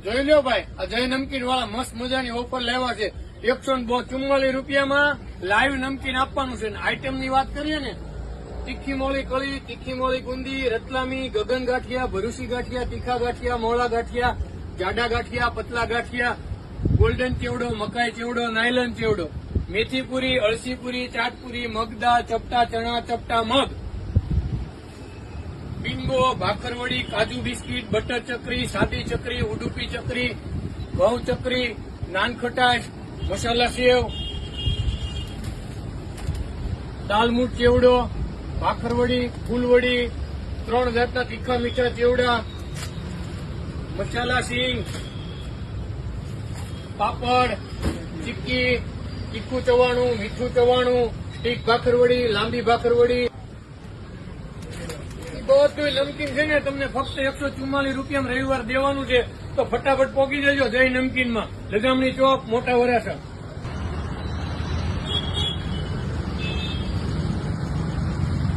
જોઈ લો ભાઈ, આ જય નમકીન વાળા મસ્ત મજાની ઓફર લેવા છે. 144 રૂપિયામાં લાઈવ નમકીન આપવાનું છે. આઈટમ ની વાત કરીએ ને, તીખી મોળી કળી, તીખી મોળી ગુંદી, રતલામી, ગગન ગાંઠિયા, ભરૂસી ગાંઠિયા, તીખા ગાંઠિયા, મોળા ગાંઠિયા, જાડા ગાંઠિયા, પતલા ગાંઠિયા, ગોલ્ડન ચેવડો, મકાઈ ચેવડો, નાયલન ચેવડો, મેથી પૂરી, અળસી પૂરી, ચાટ પૂરી, મગદાળ, ચપટા ચણા, ચપટા મગ, બિંગો, ભાખરવડી, કાજુ બિસ્કીટ, બટર ચકરી, સાદી ચકરી, ઉડુપી ચકરી, ઘઉં ચકરી, નાન ખટાશ, મસાલા સેવ, દાલમૂટ ચેવડો, ભાખરવડી, ફૂલવડી, 3 જાતના તીખા મીઠા ચેવડા, મસાલા સિંગ, પાપડ, ચીક્કી, તીખું ચવાણું, મીઠું ચવાણું, સ્ટીક ભાખરવડી, લાંબી ભાખરવડી, બધું નમકીન છે ને તમને ફક્ત 144 રૂપિયામાં રવિવાર દેવાનું છે. તો ફટાફટ પોગી જજો જય નમકીનમાં, લગામણી ચોક, મોટા વરાછા.